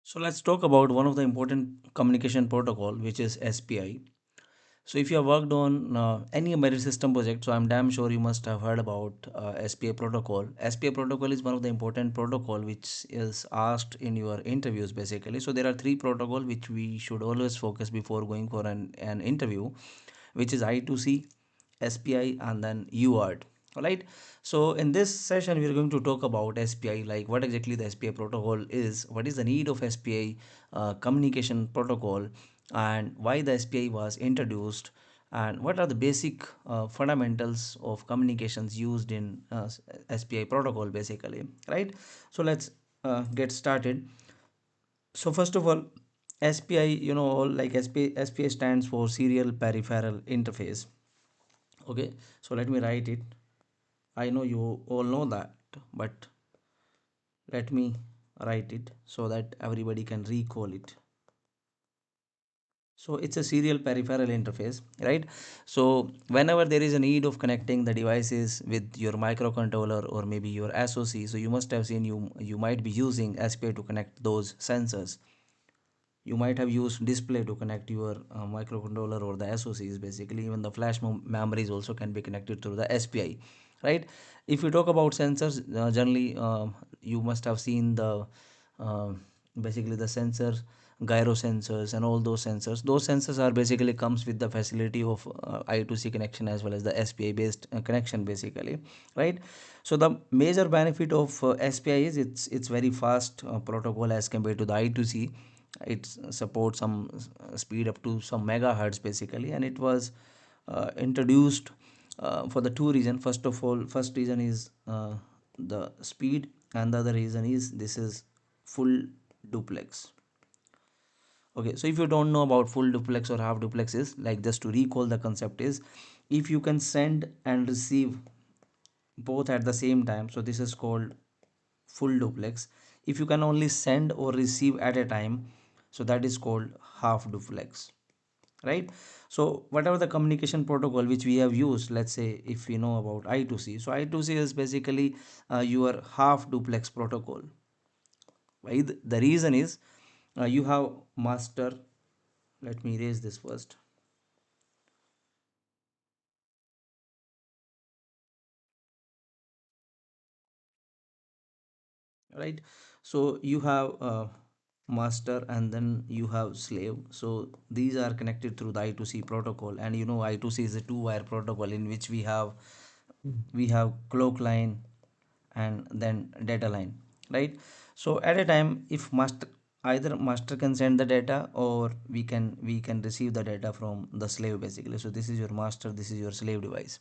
So let's talk about one of the important communication protocol, which is SPI. So if you have worked on any embedded system project, so I'm damn sure you must have heard about SPI protocol. SPI protocol is one of the important protocol which is asked in your interviews basically. So there are three protocol which we should always focus before going for an interview, which is I2C, SPI, and then UART. All right. So in this session, we are going to talk about SPI, like what exactly the SPI protocol is, what is the need of SPI communication protocol, and why the SPI was introduced, and what are the basic fundamentals of communications used in SPI protocol, basically. Right. So let's get started. So first of all, SPI, like SPI stands for Serial Peripheral Interface. Okay, so let me write it. I know you all know that, but let me write it so that everybody can recall it. So it's a serial peripheral interface, right? So whenever there is a need of connecting the devices with your microcontroller or maybe your SoC, so you must have seen you might be using SPI to connect those sensors. You might have used display to connect your microcontroller or the SoCs. Basically, even the flash memories also can be connected through the SPI, right? If you talk about sensors, generally you must have seen the uh, basically the sensors, gyro sensors and all those sensors are basically comes with the facility of I2C connection as well as the SPI based connection, basically, right? So the major benefit of SPI is it's very fast protocol as compared to the I2C. It supports some speed up to some megahertz, basically, and it was introduced for the two reason. First of all, first reason is the speed, and the other reason is this is full duplex. Okay, so if you don't know about full duplex or half duplex is, like, just to recall the concept is, if you can send and receive both at the same time, so this is called full duplex. If you can only send or receive at a time, so that is called half duplex, right? So whatever the communication protocol which we have used, let's say if we know about I2C, so I2C is basically your half duplex protocol. Why? The reason is you have master. Let me erase this first. Right, so you have master and then you have slave. So these are connected through the I2C protocol, and I2C is a two-wire protocol in which we have clock line and then data line, right? So at a time, if master, either master can send the data or we can receive the data from the slave, basically. So this is your master, this is your slave device,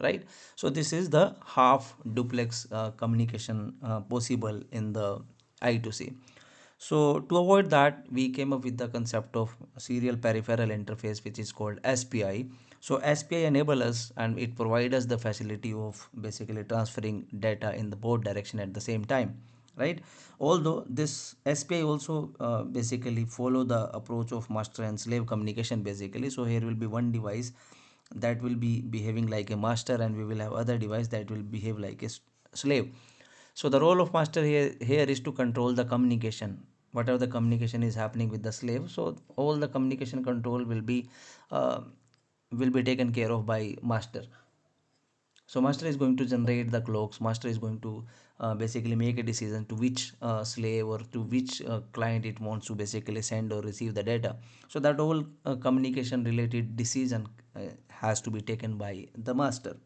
right? So this is the half duplex communication possible in the I2C. So to avoid that, we came up with the concept of serial peripheral interface, which is called SPI. So SPI enable us and it provide us the facility of basically transferring data in the both direction at the same time, right? Although this SPI also basically follow the approach of master and slave communication, basically. So here will be one device that will be behaving like a master, and we will have other device that will behave like a slave. So the role of master here is to control the communication, whatever the communication is happening with the slave. So all the communication control uh, will be taken care of by master. So master is going to generate the clocks. Master is going to basically make a decision to which slave or to which client it wants to basically send or receive the data. So that whole communication related decision has to be taken by the master,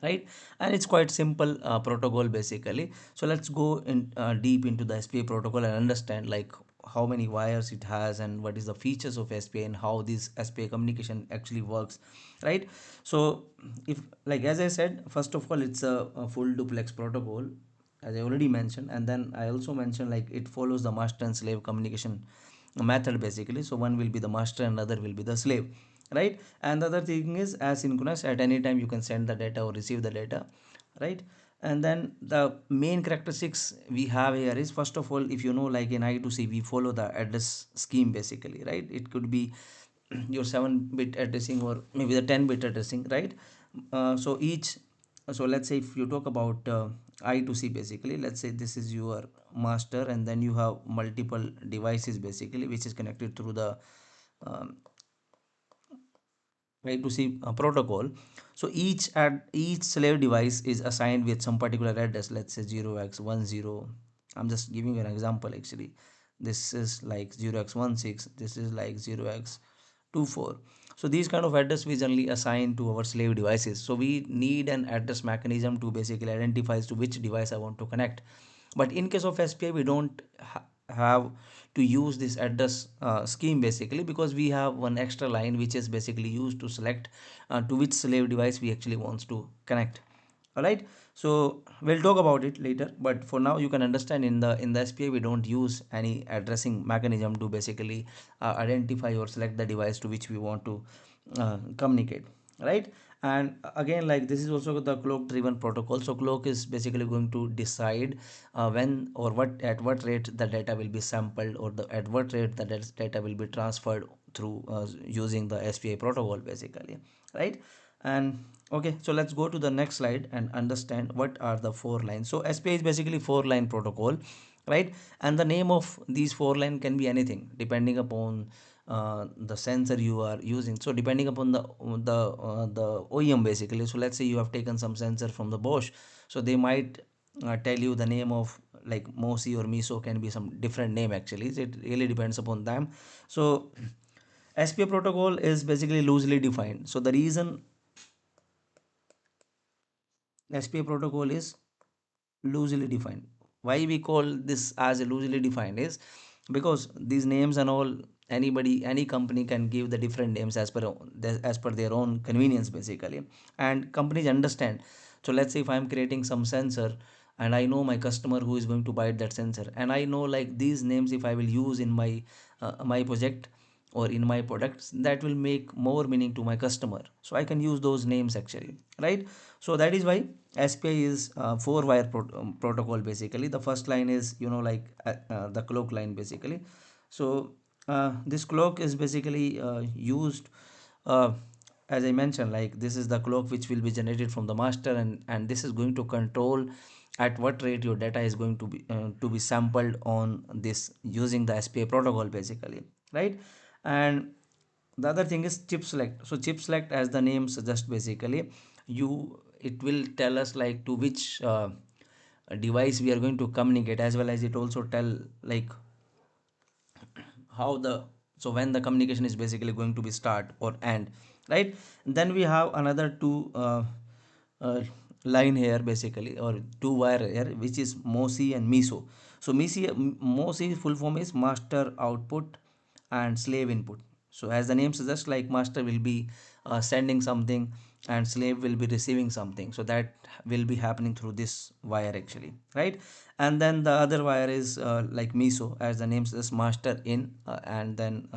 right? And it's quite simple protocol, basically. So let's go in deep into the SPA protocol and understand, like, how many wires it has and what is the features of SPA and how this SPA communication actually works, right? So if, like, as I said, first of all, it's a full duplex protocol, as I already mentioned, and then I also mentioned, like, it follows the master and slave communication method, basically. So one will be the master and other will be the slave, right? And the other thing is asynchronous. At any time you can send the data or receive the data, right? And then the main characteristics we have here is, first of all, if you know, like in I2C, we follow the address scheme, basically, right? It could be your 7-bit addressing or maybe the 10-bit addressing, right? So let's say if you talk about I to C basically. Let's say this is your master, and then you have multiple devices basically which is connected through the um, I to C protocol. So each slave device is assigned with some particular address. Let's say 0x10. I'm just giving you an example actually. This is like 0x16. This is like 0x24. So these kind of address we generally assign to our slave devices. So we need an address mechanism to basically identify to which device I want to connect. But in case of SPI, we don't have to use this address scheme basically, because we have one extra line which is basically used to select to which slave device we actually wants to connect. All right, so we'll talk about it later, but for now you can understand in the SPI we don't use any addressing mechanism to basically identify or select the device to which we want to communicate, right? And again, like this is also the clock driven protocol. So clock is basically going to decide when or what at what rate the data will be sampled, or at what rate the data will be transferred through using the SPI protocol basically, right? And okay, so let's go to the next slide and understand what are the four lines. So SPI is basically four line protocol, right? And the name of these four line can be anything depending upon the sensor you are using. So depending upon the OEM basically. So let's say you have taken some sensor from the Bosch, so they might tell you the name of like MOSI or MISO, can be some different name actually. It really depends upon them. So SPI protocol is basically loosely defined. So the reason SPI protocol is loosely defined. Why we call this as a loosely defined is because these names and all, anybody, any company can give the different names as per their own convenience basically, and companies understand. So let's say if I'm creating some sensor and I know my customer who is going to buy that sensor, and I know like these names if I will use in my project or in my products, that will make more meaning to my customer, so I can use those names actually, right? So that is why SPI is four wire protocol basically. The first line is like the clock line basically. So this clock is basically used uh, as I mentioned, like this is the clock which will be generated from the master, and this is going to control at what rate your data is going to be sampled on this using the SPI protocol basically, right? And the other thing is chip select. So chip select, as the name suggests basically, you it will tell us like to which device we are going to communicate, as well as it also tell like how the so when the communication is basically going to be start or end, right? Then we have another two uh, line here basically, or two wire here, which is MOSI and MISO. So MOSI full form is master output and slave input. So as the name suggests, like master will be sending something and slave will be receiving something, so that will be happening through this wire actually, right? And then the other wire is like MISO, as the name says, master in and then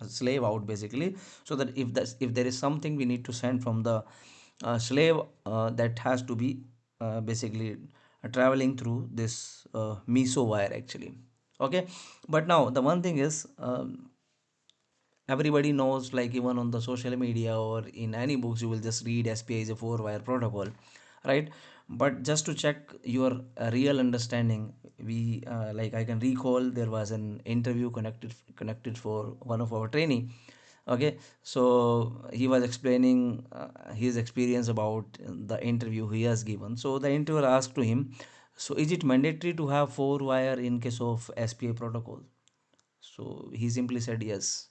slave out basically. So that if there is something we need to send from the slave, that has to be basically traveling through this MISO wire actually. Okay, but now the one thing is, everybody knows, like even on the social media or in any books you will just read SPI is a four wire protocol, right? But just to check your real understanding, we like I can recall there was an interview connected for one of our trainee. Okay, so he was explaining his experience about the interview he has given. So the interviewer asked to him, so is it mandatory to have four wire in case of SPI protocol? So he simply said yes,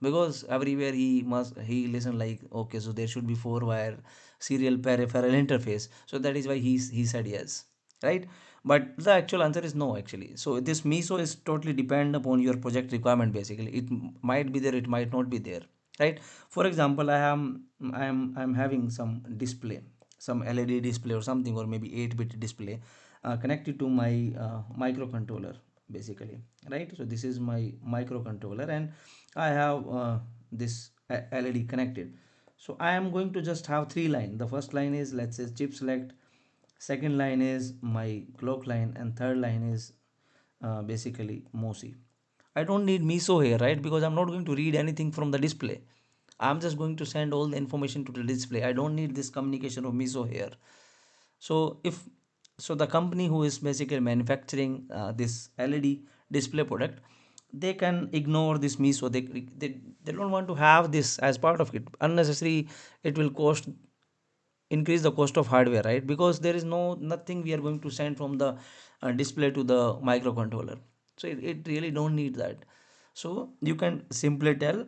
because everywhere he listened like, okay, so there should be four wire serial peripheral interface. So that is why he said yes, right? But the actual answer is no actually. So this MISO is totally depend upon your project requirement basically. It might be there, it might not be there, right? For example, I'm having some display, some LED display or something, or maybe 8-bit display connected to my microcontroller basically, right? So this is my microcontroller, and I have this LED connected. So I am going to just have three lines. The first line is, let's say, chip select, second line is my clock line, and third line is basically MOSI. I don't need MISO here, right? Because I'm not going to read anything from the display. I'm just going to send all the information to the display. I don't need this communication of MISO here. So if So the company who is basically manufacturing this LED display product, they can ignore this MISO. They don't want to have this as part of it unnecessary. It will cost, increase the cost of hardware, right? Because there is nothing we are going to send from the display to the microcontroller. So it really don't need that. So you can simply tell,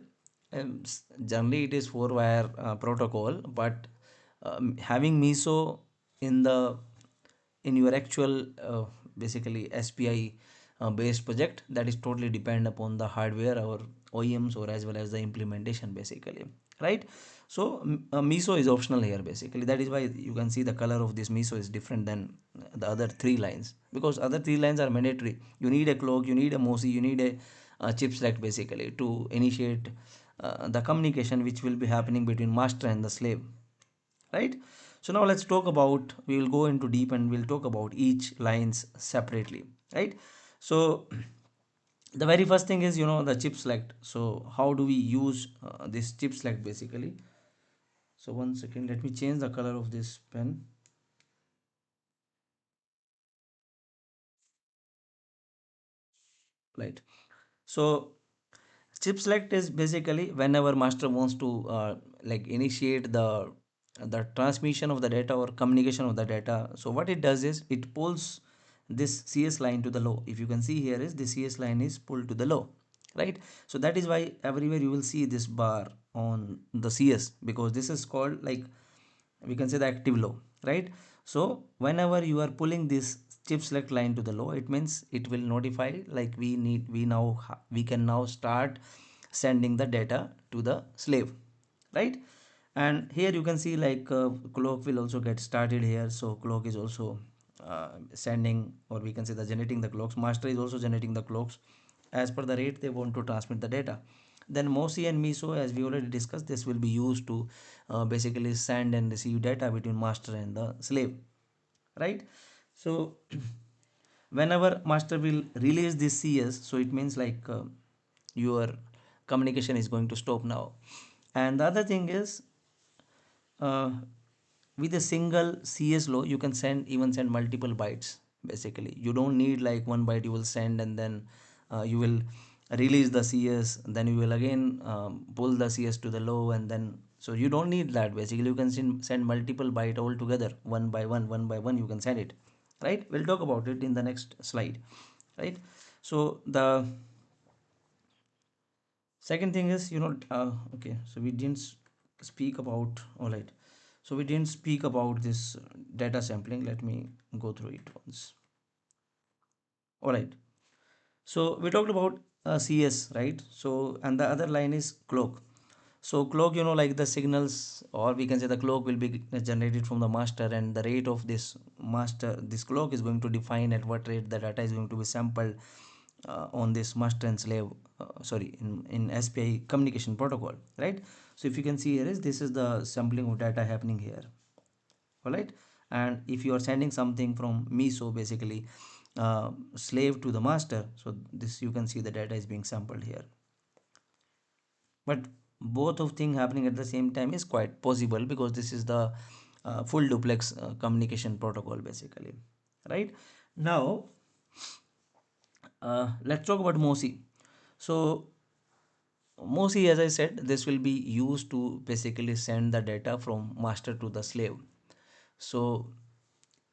generally it is 4 wire protocol, but having MISO in the in your actual basically SPI based project, that is totally depend upon the hardware or OEMs, or as well as the implementation basically, right? So MISO is optional here basically. That is why you can see the color of this MISO is different than the other three lines, because other three lines are mandatory. You need a clock, you need a MOSI, you need a chip select basically to initiate the communication which will be happening between master and the slave, right? So now let's talk about, we will go into deep and we'll talk about each lines separately, right? So the very first thing is, the chip select. So how do we use this chip select basically? So one second, let me change the color of this pen, right? So chip select is basically whenever master wants to like initiate the transmission of the data or communication of the data. So what it does is it pulls this CS line to the low. If you can see here is the CS line is pulled to the low, right? So that is why everywhere you will see this bar on the CS, because this is called like, we can say, the active low, right? So whenever you are pulling this chip select line to the low, it means it will notify like we can now start sending the data to the slave, right? And here you can see like clock will also get started here. So clock is also sending, or we can say the generating the clocks. Master is also generating the clocks as per the rate they want to transmit the data. Then MOSI and MISO, as we already discussed, this will be used to basically send and receive data between master and the slave, right? So whenever master will release this CS, so it means like your communication is going to stop now. And the other thing is, uh, with a single CS low, you can send multiple bytes basically. You don't need like one byte you will send, and then you will release the CS, then you will again pull the CS to the low, and then, so you don't need that basically. You can send multiple byte all together, one by one you can send it, right? We'll talk about it in the next slide, right? So the second thing is, okay, so we didn't speak about, all right, so we didn't speak about this data sampling. Let me go through it once. All right, so we talked about CS, right? So, and the other line is clock. So clock, like the signals, or we can say the clock will be generated from the master, and the rate of this clock is going to define at what rate the data is going to be sampled on this master and slave, sorry, in SPI communication protocol, right? So if you can see here is, this is the sampling of data happening here, all right? And if you are sending something from MISO basically, slave to the master, so this, you can see the data is being sampled here. But both of things happening at the same time is quite possible, because this is the full duplex communication protocol basically, right? Now let's talk about MOSI. So MOSI, as I said, this will be used to basically send the data from master to the slave. So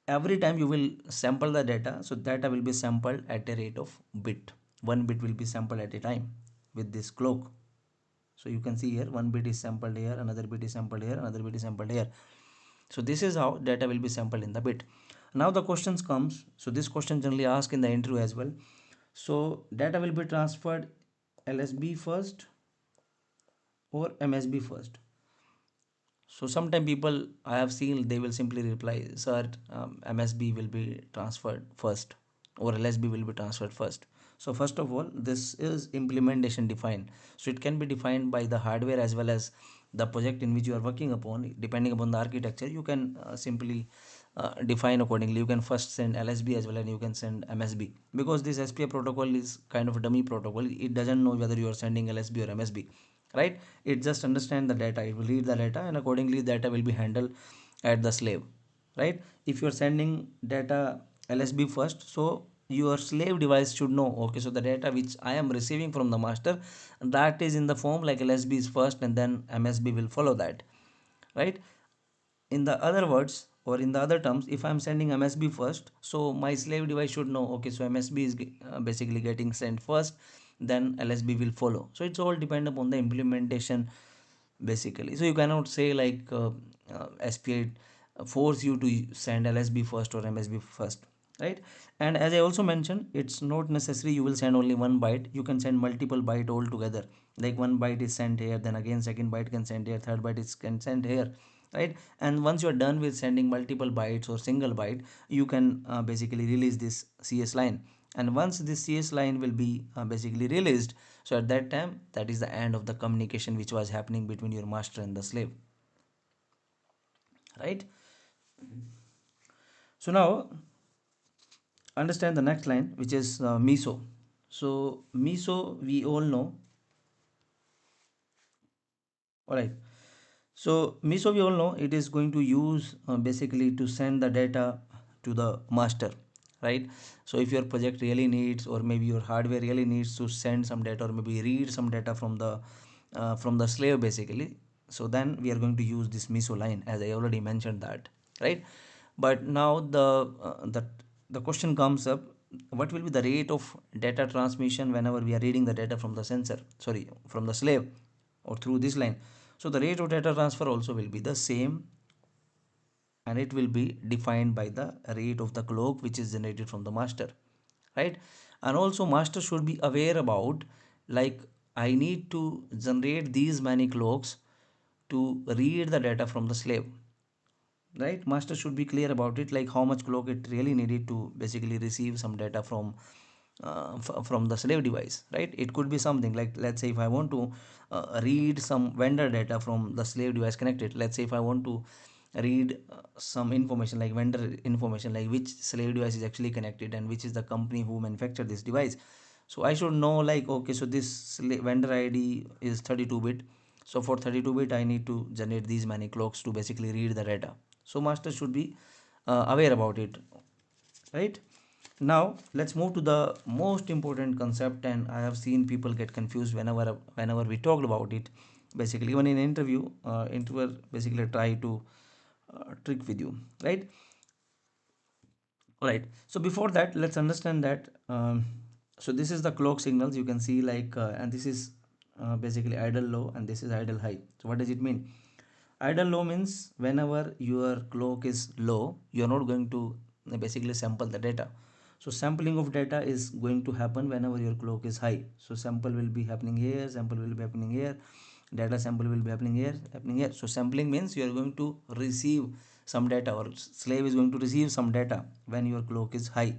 every time you will sample the data, so data will be sampled at a rate of bit. One bit will be sampled at a time with this clock. So you can see here, one bit is sampled here, another bit is sampled here, another bit is sampled here. So this is how data will be sampled in the bit. Now the questions comes. So this question generally asked in the interview as well. So data will be transferred LSB first or MSB first. So sometimes people I have seen, they will simply reply, sir, MSB will be transferred first, or LSB will be transferred first. So first of all, this is implementation defined. So it can be defined by the hardware as well as the project in which you are working upon. Depending upon the architecture, you can simply define accordingly. You can first send LSB as well, and you can send MSB, because this SPI protocol is kind of a dummy protocol. It doesn't know whether you are sending LSB or MSB, right? It just understand the data, it will read the data, and accordingly data will be handled at the slave, right? If you're sending data LSB first, so your slave device should know, okay, so the data which I am receiving from the master, that is in the form like LSB is first and then MSB will follow that, right? In the other words, or in the other terms, if I'm sending MSB first, so my slave device should know, okay, so MSB is basically getting sent first, then LSB will follow. So it's all depend upon the implementation basically. So you cannot say like SPI force you to send LSB first or MSB first, right? And as I also mentioned, it's not necessary you will send only one byte, you can send multiple byte all together, like one byte is sent here, then again second byte can send here, third byte is can send here, right? And once you're done with sending multiple bytes or single byte, you can basically release this CS line. And once this CS line will be basically released, so at that time, that is the end of the communication which was happening between your master and the slave, right? So now understand the next line, which is MISO. So MISO we all know. All right. So MISO we all know it is going to use basically to send the data to the master, right? So if your project really needs, or maybe your hardware really needs to send some data, or maybe read some data from the slave basically, so then we are going to use this MISO line, as I already mentioned that, right? But now the question comes up, what will be the rate of data transmission whenever we are reading the data from the sensor, sorry, from the slave, or through this line? So the rate of data transfer also will be the same, and it will be defined by the rate of the clock which is generated from the master, right? And also master should be aware about, like, I need to generate these many clocks to read the data from the slave, right? Master should be clear about it, like how much clock it really needed to basically receive some data from the slave device, right? It could be something like, let's say if I want to read some vendor data from the slave device connected, let's say if I want to read some information like vendor information, like which slave device is actually connected and which is the company who manufactured this device. So I should know, like, okay, so this vendor ID is 32-bit, so for 32-bit I need to generate these many clocks to basically read the data. So master should be aware about it, right? Now let's move to the most important concept, and I have seen people get confused whenever we talked about it. Basically, even in interview, interviewer basically try to trick with you, right? Right. So before that, let's understand that. So this is the clock signals you can see, like, and this is basically idle low, and this is idle high. So what does it mean? Idle low means whenever your clock is low, you are not going to basically sample the data. So sampling of data is going to happen whenever your clock is high. So sample will be happening here, sample will be happening here, data sample will be happening here, happening here. So sampling means you are going to receive some data, or slave is going to receive some data when your clock is high.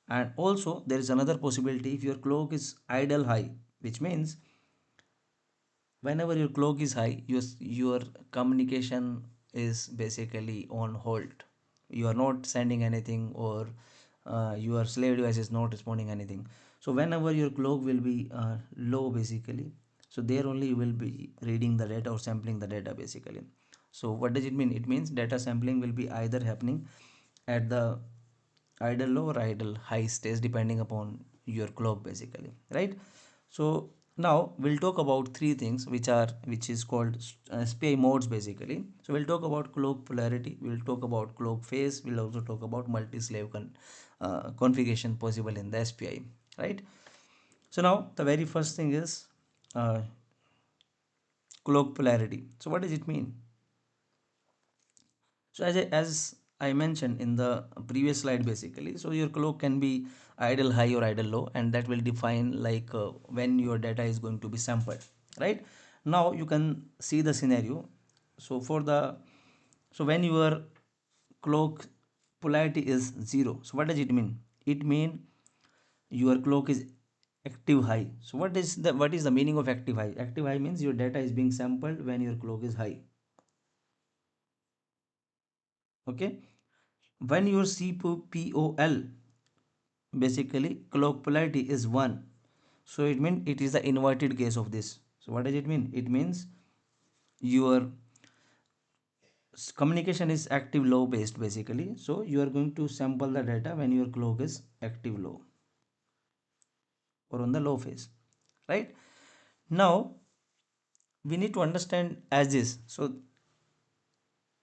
And also there is another possibility, if your clock is idle high, which means whenever your clock is high, your communication is basically on hold. You are not sending anything, or your slave device is not responding anything. So whenever your clock will be low basically, so there only you will be reading the data or sampling the data basically. So what does it mean? It means data sampling will be either happening at the idle low or idle high stage, depending upon your clock basically, right? So now we'll talk about three things which is called SPI modes basically. So we'll talk about clock polarity, we'll talk about clock phase, we'll also talk about multi-slave configuration possible in the SPI, right? So now the very first thing is uh, clock polarity. So what does it mean? So as I mentioned in the previous slide basically, so your clock can be idle high or idle low, and that will define, like, when your data is going to be sampled, right? Now you can see the scenario. So so when your clock polarity is 0, so what does it mean? It mean your clock is active high. So what is the meaning of active high? Active high means your data is being sampled when your clock is high. Okay. When your CPOL basically clock polarity is 1, so it means it is the inverted case of this. So what does it mean? It means your communication is active low based basically, so you are going to sample the data when your clock is active low or on the low phase, right? Now we need to understand edges. So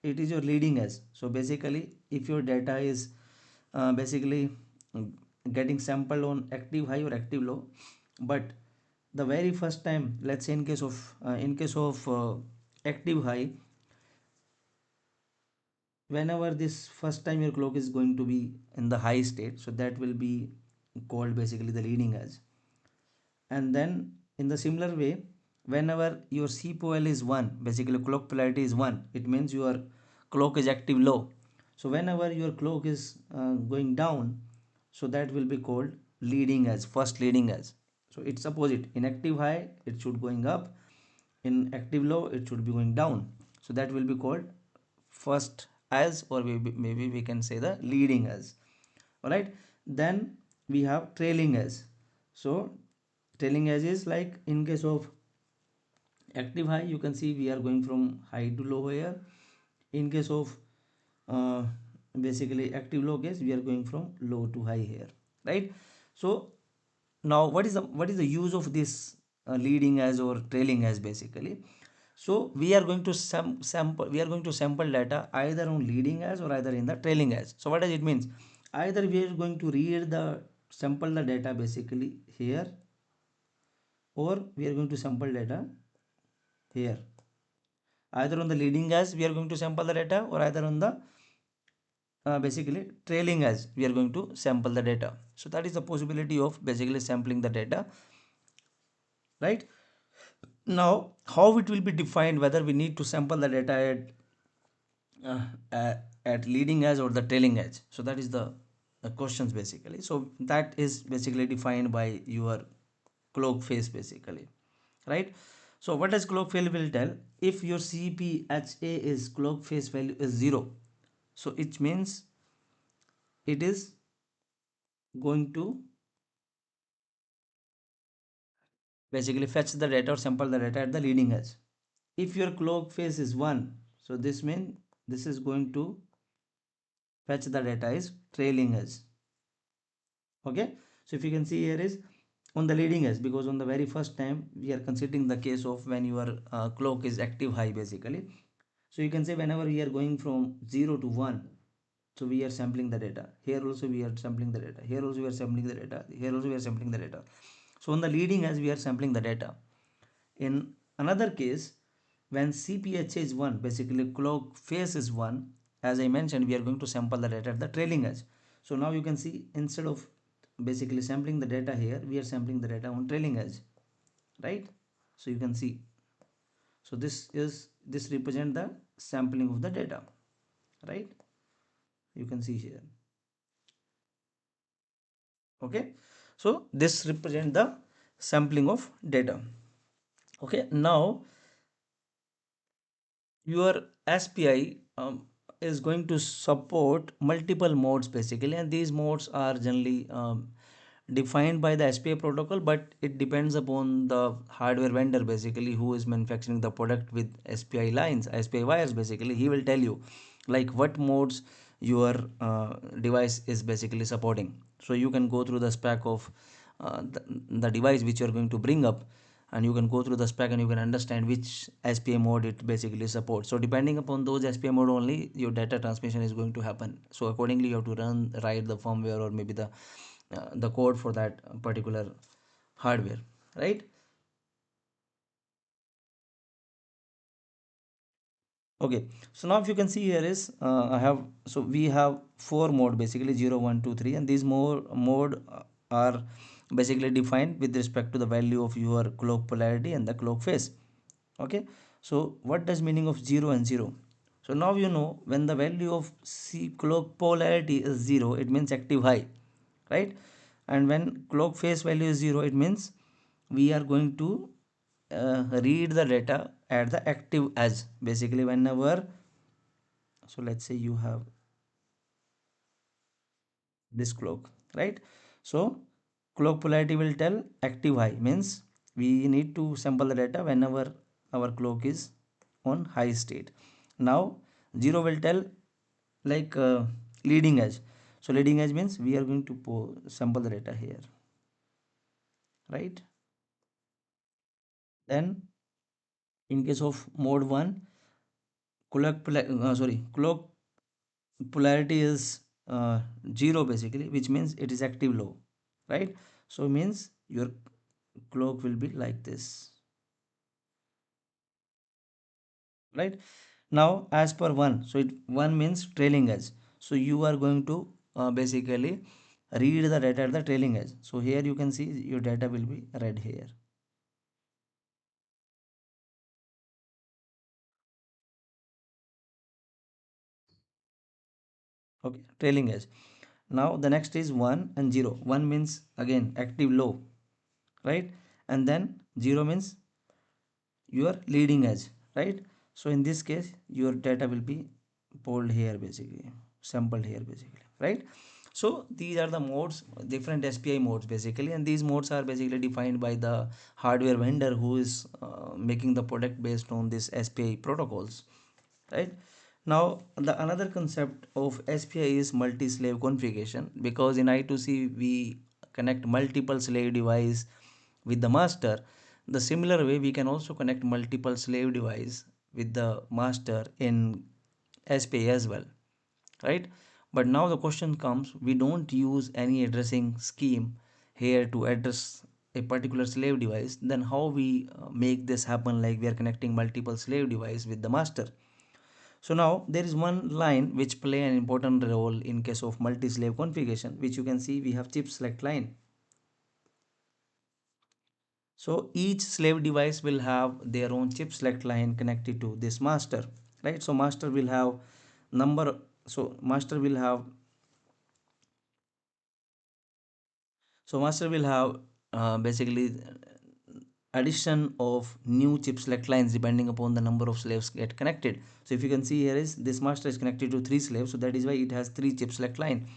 it is your leading edge. So basically if your data is basically mm, getting sampled on active high or active low, but the very first time, let's say in case of active high, whenever this first time your clock is going to be in the high state, so that will be called basically the leading edge. And then in the similar way, whenever your CPOL is 1, basically clock polarity is 1, it means your clock is active low. So whenever your clock is going down, so that will be called leading edge, first leading edge. So it's opposite. In active high it should going up, in active low it should be going down. So that will be called first edge, or maybe we can say the leading edge. All right. Then we have trailing edge. So trailing edge is like in case of active high, you can see we are going from high to low here. In case of uh, basically active low case, we are going from low to high here, right? So now what is the use of this leading edge or trailing edge basically? So we are going to sample data either on leading edge or either in the trailing edge. So what does it means? Either we are going to read the sample the data basically here, or we are going to sample data here. Either on the leading edge we are going to sample the data, or either on the basically trailing edge we are going to sample the data. So that is the possibility of basically sampling the data, right? Now how it will be defined whether we need to sample the data uh, at leading edge or the trailing edge? So that is the questions basically. So that is basically defined by your clock phase basically, right? So what does clock phase will tell? If your CPHA is clock phase value is 0, so it means it is going to basically fetch the data or sample the data at the leading edge. If your clock phase is 1, so this means this is going to fetch the data is trailing edge. Okay, so if you can see here is on the leading edge, because on the very first time we are considering the case of when your clock is active high basically. So you can say whenever we are going from 0 to 1, so we are sampling the data here, also we are sampling the data here, also we are sampling the data here, also we are sampling the data. So on the leading edge we are sampling the data. In another case, when CPH is 1, basically clock phase is 1, as I mentioned, we are going to sample the data at the trailing edge. So now you can see instead of basically sampling the data here, we are sampling the data on trailing edge, right? So you can see. So this represent the sampling of the data, right? You can see here. Okay. So this represent the sampling of data. Okay. Now your SPI is going to support multiple modes basically, and these modes are generally defined by the SPI protocol, but it depends upon the hardware vendor basically who is manufacturing the product with SPI lines, SPI wires basically. He will tell you like what modes your device is basically supporting. So you can go through the spec of the device which you are going to bring up, and you can go through the spec and you can understand which SPA mode it basically supports. So depending upon those SPA mode only your data transmission is going to happen. So accordingly you have to write the firmware or maybe the code for that particular hardware, right? Okay, so now if you can see here is we have four mode basically 0 1 2 3, and these more mode are basically defined with respect to the value of your clock polarity and the clock phase. Okay, so what does meaning of 0 and 0? So now you know when the value of C clock polarity is 0, it means active high, right? And when clock phase value is 0, it means we are going to read the data at the active edge basically whenever. So let's say you have this clock, right? So clock polarity will tell active high means we need to sample the data whenever our clock is on high state. Now 0 will tell like leading edge. So leading edge means we are going to sample the data here, right? Then in case of mode 1, clock polarity is 0 basically, which means it is active low, right? So means your clock will be like this, right? Now as per 1, so 1 means trailing edge. So you are going to basically read the data at the trailing edge. So here you can see your data will be read here. Okay, trailing edge. Now the next is 1 and 0. 1 means again active low, right? And then 0 means your leading edge, right? So in this case your data will be pulled here basically, sampled here basically, right? So these are the modes, different SPI modes basically, and these modes are basically defined by the hardware vendor who is making the product based on this SPI protocols, right? Now the another concept of SPI is multi-slave configuration, because in I2C we connect multiple slave device with the master. The similar way we can also connect multiple slave device with the master in SPI as well, right? But now the question comes, we don't use any addressing scheme here to address a particular slave device, then how we make this happen, like we are connecting multiple slave device with the master. So now there is one line which play an important role in case of multi-slave configuration, which you can see we have chip select line. So each slave device will have their own chip select line connected to this master, right? So master will have number, so master will have, so master will have basically addition of new chip select lines depending upon the number of slaves get connected. So if you can see here is this master is connected to 3 slaves, so that is why it has 3 chip select line.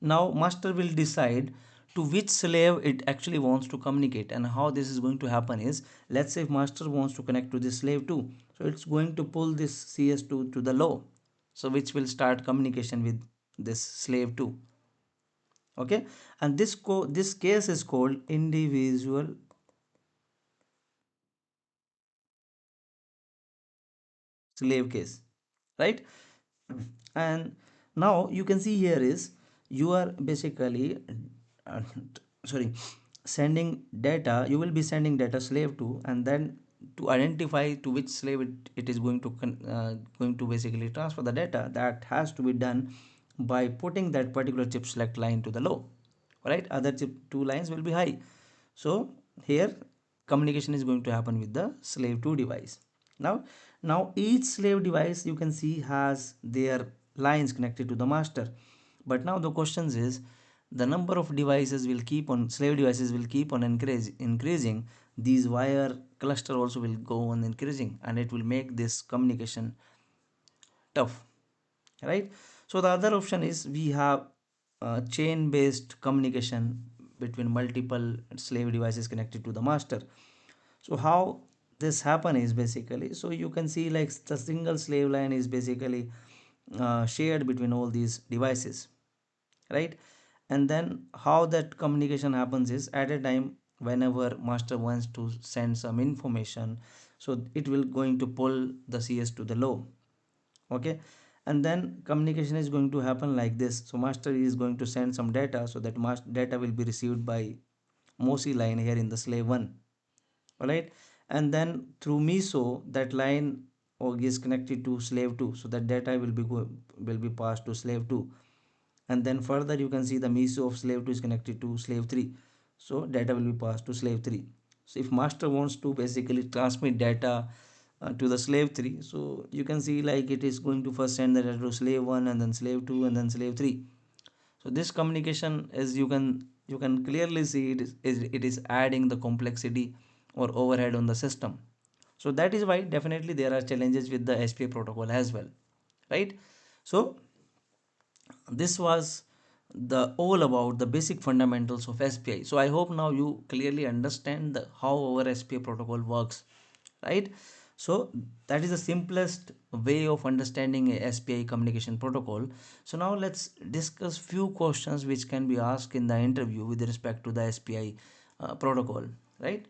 Now master will decide to which slave it actually wants to communicate, and how this is going to happen is, let's say if master wants to connect to this slave 2, so it's going to pull this CS2 to the low, so which will start communication with this slave 2. Okay, and this case is called individual slave case, right? And now you can see here is you are basically uh, sorry, sending data, you will be sending data slave to, and then to identify to which slave it is going to going to basically transfer the data, that has to be done by putting that particular chip select line to the low, right? Other chip two lines will be high. So here communication is going to happen with the slave 2 device. Now each slave device you can see has their lines connected to the master. But now the questions is, the number of devices will keep on, slave devices will keep on increasing. These wire cluster also will go on increasing, and it will make this communication tough, right? So the other option is we have chain based communication between multiple slave devices connected to the master. So how this happen is basically, so you can see like the single slave line is basically shared between all these devices, right? And then how that communication happens is, at a time whenever master wants to send some information, so it will going to pull the CS to the low. Okay, and then communication is going to happen like this. So master is going to send some data, so that data will be received by MOSI line here in the slave 1. All right, and then through MISO that line is connected to slave 2, so that data will be passed to slave 2. And then further you can see the MISO of slave 2 is connected to slave 3, so data will be passed to slave 3. So if master wants to basically transmit data to the slave 3, so you can see like it is going to first send the data to slave 1, and then slave 2, and then slave 3. So this communication, as you can clearly see, it is adding the complexity or overhead on the system. So that is why definitely there are challenges with the SPA protocol as well, right? So this was the all about the basic fundamentals of SPI. So I hope now you clearly understand how our SPI protocol works, right? So that is the simplest way of understanding a SPI communication protocol. So now let's discuss few questions which can be asked in the interview with respect to the SPI protocol, right?